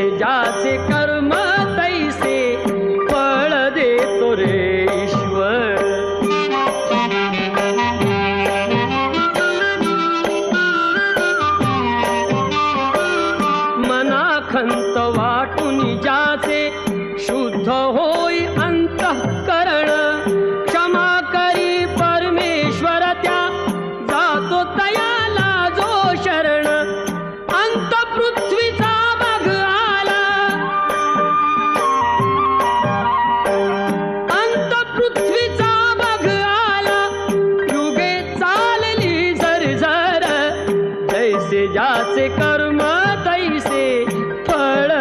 जैसे ज्याचे कर्म तैसे फळ देतो रे ईश्वर. मनाखंत वाटून ज्याचे शुद्ध होई